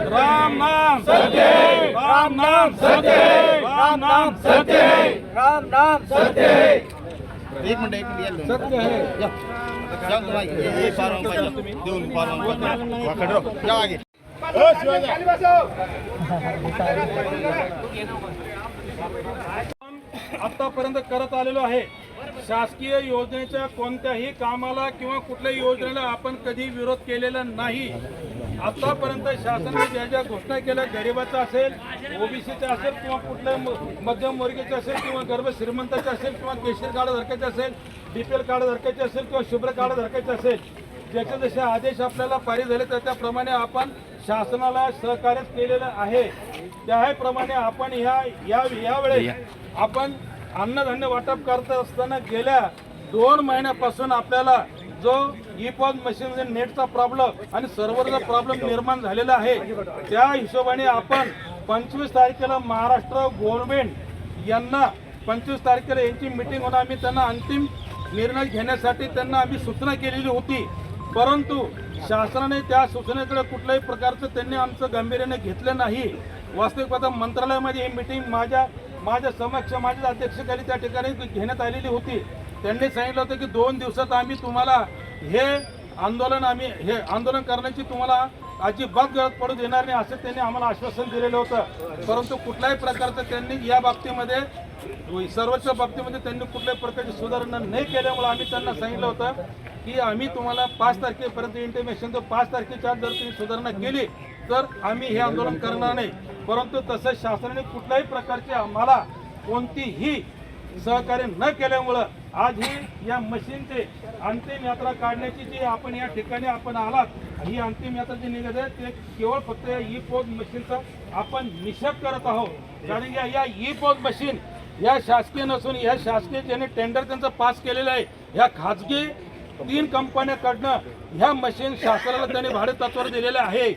राम नाम सत्य, राम नाम सत्य, राम नाम सत्य, राम नाम सत्य। एक मिनिट सत्य है। ये देऊन या आगे आतापर्यंत करत आलेलो आहे। शासकीय योजनेच्या कोणत्याही कामाला किंवा कुठल्याही योजनेला आपण कधी विरोध केलेला नाही। आतापर्यंत शासनाने ज्या ज्या घोषणा केल्या, गरिबाचा असेल, ओबीसीचा असेल किंवा कुठल्या मध्यमवर्गीचे असेल किंवा गर्भ श्रीमंताचे असेल किंवा केशरी कार्ड धारकाचे असेल, बीपीएल कार्ड धारकाचे असेल किंवा शुभ्र कार्ड धारकाचे असेल, ज्याचे जसे आदेश आपल्याला पारित झाले त्याप्रमाणे आपण शासनाला सहकार्य केलेलं आहे। त्याप्रमाणे आपण यावेळी आपण अन्नधान्य वाटप करत असताना गेल्या 2 महिन्यापासून आपल्याला जो ई-पॉज मशीन नेटचा प्रॉब्लेम आणि सर्व्हरचा प्रॉब्लेम निर्माण झालेला आहे, त्या हिशोबाने आपण 25 तारखेला महाराष्ट्र गव्हर्नमेंट यांना 25 तारखेला यांची मीटिंग होऊन आम्ही त्यांना अंतिम निर्णय घेण्यासाठी त्यांना आम्ही सूचना केलेली होती। परंतु शासनाने त्या सूचनेकडे कुठल्याही प्रकारचं त्यांनी आमचं गांभीर्याने घेतलं नाही। वास्तविक पाहता मंत्रालयामध्ये ही मीटिंग माझ्या समक्ष माझ्या अध्यक्षतेखाली त्या ठिकाणी घेण्यात आलेली होती। त्यांनी सांगितलं होतं की 2 दिवसात आम्ही तुम्हाला हे आंदोलन करण्याची तुम्हाला अजिबात गरज पडू देणार नाही असं त्यांनी आम्हाला आश्वासन दिलेलं होतं। परंतु कुठल्याही प्रकारचं त्यांनी या बाबतीमध्ये सर्वोच्च बाबतीमध्ये त्यांनी कुठल्याही प्रकारची सुधारणा नाही केल्यामुळे आम्ही त्यांना सांगितलं होतं की आम्ही तुम्हाला 5 तारखेपर्यंत इंटिमेशन देऊ, 5 तारखेच्या जर तुम्ही सुधारणा केली तर आम्ही हे आंदोलन करणार नाही। परंतु तसं शासनाने कुठल्याही प्रकारचे आम्हाला कोणतीही सहकार्य न केल्यामुळं आज ही या मशीनचे अंतिम यात्रा काढण्याची जी आपण या ठिकाणी आपण आलात, ही अंतिम यात्रा जी निघत आहे ते केवळ फक्त या ई-पॉज मशीनचा आपण निषेध करत आहोत। कारण या ई-पॉज मशीन या शासकीय नसून या शासकीय ज्याने टेंडर त्यांचं पास केलेलं आहे, ह्या खाजगी 3 कंपन्याकडनं ह्या मशीन शासनाला त्यांनी भाडे तत्वावर दिलेले आहे।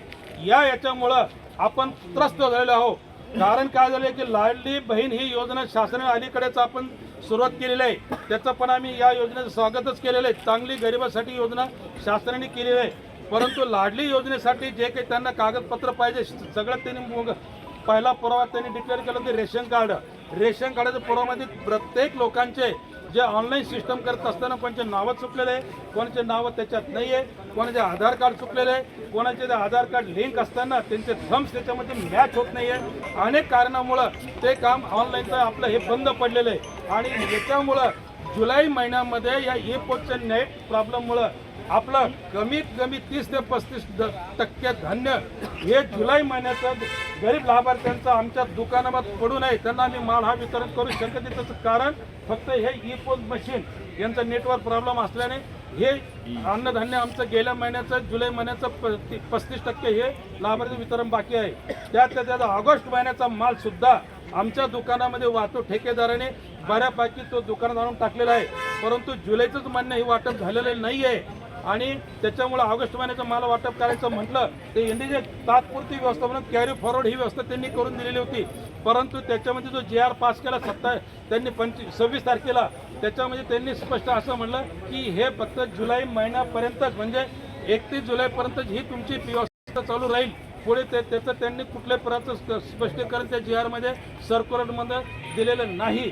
याच्यामुळं आपण त्रस्त झालेलो आहोत। कारण काय झालं की लाडली बहीण ही योजना शासनाने अलीकडेच आपण सुरुवात केलेली आहे, त्याचं पण आम्ही या योजनेचं स्वागतच केलेलं आहे। चांगली गरिबासाठी योजना शासनाने केलेली आहे। परंतु लाडली योजनेसाठी जे काही त्यांना कागदपत्र पाहिजे सगळं त्यांनी पहिला पुरावा त्यांनी डिक्लेअर केला की रेशन कार्डाच्या पुराव्यामध्ये प्रत्येक लोकांचे जे ऑनलाईन सिस्टम करत असताना कोणाचे नावं चुकलेले आहे, कोणाचे नावं त्याच्यात नाही आहे, कोणाचे आधार कार्ड चुकलेले आहे, कोणाचे आधार कार्ड लिंक असताना त्यांचे थम्स त्याच्यामध्ये मॅच होत नाही आहे। अनेक कारणामुळं ते काम ऑनलाईनचं आपलं हे बंद पडलेलं आहे। आणि याच्यामुळं जुलै महिन्यामध्ये या ई-पॉजच्या नेट प्रॉब्लेममुळं आपलं कमीत कमी 30 ते 35% धान्य हे जुलै महिन्याचं गरीब लाभार्थ्यांचं आमच्या दुकानात पडू नये त्यांना आम्ही माल हा वितरण करू शकत नाही। त्याचं कारण फक्त हे ई-पॉज मशीन यांचा नेटवर्क प्रॉब्लेम असल्याने हे अन्नधान्य आमचं गेल्या महिन्याचं जुलै महिन्याचं 35% हे लाभार्थी वितरण बाकी आहे। त्यात ऑगस्ट महिन्याचा माल सुद्धा आमच्या दुकानामध्ये वाहतूक ठेकेदाराने बऱ्यापैकी तो दुकानात आणून टाकलेला आहे। परंतु जुलैचंच मान्य हे वाटप झालेलं नाही आहे आणि त्याच्यामुळे ऑगस्ट महिन्याचं माल वाटप करायचं म्हटलं ते इंडिया तात्पुरती व्यवस्था म्हणून कॅरी फॉरवर्ड ही व्यवस्था त्यांनी करून दिलेली होती। परंतु त्याच्यामध्ये जो JR पास केला त्यांनी 26 तारखेला त्याच्यामध्ये त्यांनी स्पष्ट असं म्हणलं की हे फक्त जुलै महिन्यापर्यंतच म्हणजे 31 जुलैपर्यंत ही तुमची व्यवस्था चालू राहील। पुढे त्याचं त्यांनी कुठल्याही प्रकारचं स्पष्टीकरण त्या JR सर्क्युलरमध्ये दिलेलं नाही।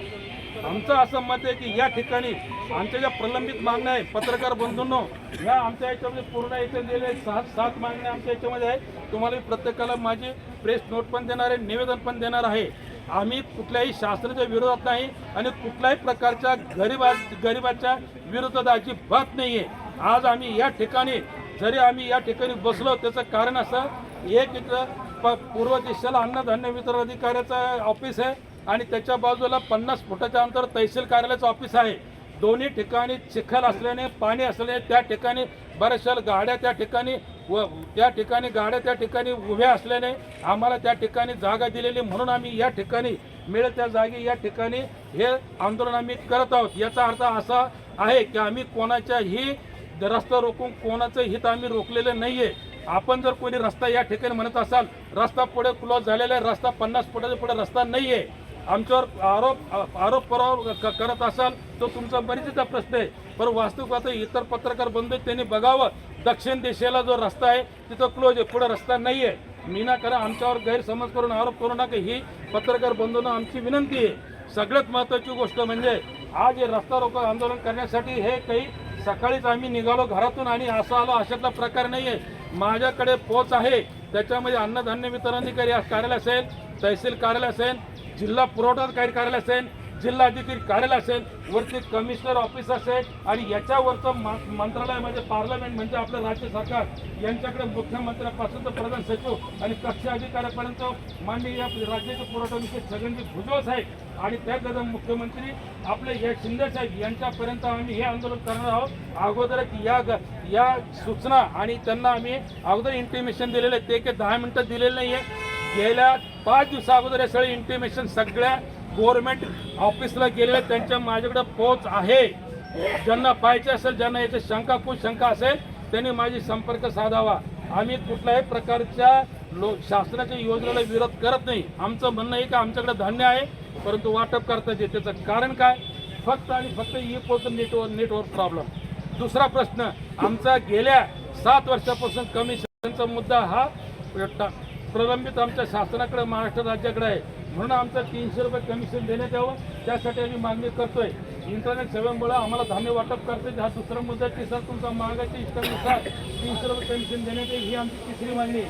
आमचं असं मत आहे की या ठिकाणी आमच्या ज्या प्रलंबित मागण्या आहे पत्रकार बंधूंनो, या आमच्या याच्यामध्ये पूर्ण याचे दिलेले 7 मागण्या आमच्या याच्यामध्ये आहे। तुम्हाला प्रत्येकाला माझी प्रेस नोट पण देणार आहे, निवेदन पण देणार आहे। आम्ही कुठल्याही शासनाच्या विरोधात नाही आणि कुठल्याही प्रकारच्या गरिबाच्या विरोधात अजिबात नाही आहे। आज आम्ही या ठिकाणी जरी आम्ही या ठिकाणी बसलो त्याचं कारण असं एक इथं पूर्व दिशेला अन्नधान्य वितरण अधिकाऱ्याचं ऑफिस आहे आणि त्याच्या बाजूला 50 फुटाच्या अंतर तहसील कार्यालयाचं ऑफिस आहे। दोन्ही ठिकाणी चिखल असल्याने पाणी असल्याने त्या ठिकाणी बऱ्याचशा गाड्या त्या ठिकाणी उभ्या असल्याने आम्हाला त्या ठिकाणी जागा दिलेली म्हणून आम्ही या ठिकाणी मिळेल त्या जागी या ठिकाणी हे आंदोलन आम्ही करत आहोत। याचा अर्थ असा आहे की आम्ही कोणाच्याही रस्ता रोखून कोणाचं हित आम्ही रोखलेलं नाहीये। आपण जर कोणी रस्ता या ठिकाणी म्हणत असाल रस्ता पुढे क्लोज झालेला आहे, रस्ता 50 फुटाच्या पुढे रस्ता नाही आहे, आमच्यावर आरोप करत असाल तो तुमचा परिचित प्रश्न आहे. पण वास्तविक आता इतर पत्रकार बंधू आहेत, त्यांनी बघावं दक्षिण दिशेला जो रस्ता आहे तिथं क्लोज आहे, पुढे रस्ता नाही आहे. मीना करा, आमच्यावर गैरसमज करून आरोप करू नका, ही पत्रकार बंधूंना आमची विनंती आहे. सगळ्यात महत्त्वाची गोष्ट म्हणजे आज हे रस्ता रोको आंदोलन करण्यासाठी हे काही सकाळीच आम्ही निघालो घरातून आणि असं आलो अशातला प्रकार नाही आहे. माझ्याकडे पोच आहे, त्याच्यामध्ये अन्नधान्य वितरण अधिकारी कार्यालय असेल, तहसील कार्यालय असेल, जिल्हा पुरवठा अधिकारी कार्यालय असेल, जिल्हाधिकारी कार्यालय असेल, वरती कमिशनर ऑफिस असेल आणि याच्यावरचं मंत्रालय म्हणजे पार्लमेंट म्हणजे आपलं राज्य सरकार यांच्याकडे मुख्यमंत्र्यापासून तर प्रधान सचिव आणि कक्ष अधिकाऱ्यापर्यंत माननीय राज्याचे पुरवठा विषय सगळ्यांचे भुजबळ साहेब आणि त्यात मुख्यमंत्री आपले या शिंदे साहेब यांच्यापर्यंत आम्ही हे आंदोलन करणार आहोत. अगोदरच या सूचना आणि त्यांना आम्ही अगोदर इंटिमेशन दिलेलं आहे, ते काही 10 मिनिटं दिलेलं नाही आहे. गेल्या 5 दिवसा अगोदर हे सगळे इंटिमेशन सगळ्या गव्हर्नमेंट ऑफिसला गेलेले, त्यांच्या माझ्याकडे पोच आहे. ज्यांना पाहिजे असेल, ज्यांना याची शंका असेल त्यांनी माझी संपर्क साधावा. आम्ही कुठल्याही प्रकारच्या शासनाच्या योजनेला विरोध करत नाही. आमचं म्हणणं आहे की आमच्याकडे धान्य आहे परंतु वाटप करता येते. त्याचं कारण काय? फक्त आणि फक्त ई-पोस्ट नेटवर्क प्रॉब्लेम. दुसरा प्रश्न आमचा गेल्या 7 वर्षापासून कमिशनचा मुद्दा हा प्रलंबित आमच्या शासनाकडे महाराष्ट्र राज्याकडे आहे. म्हणून आमचं 300 रुपये कमिशन देण्यात यावं, त्यासाठी आम्ही मागणी करतोय. इंटरनेट सेवेमुळे आम्हाला धान्य वाटप करते. हा दुसरा मुद्दा. तिसरा तुमचा महागाच्या इष्टानुसार 300 रुपये कमिशन देण्यात येईल, ही आमची तिसरी मागणी.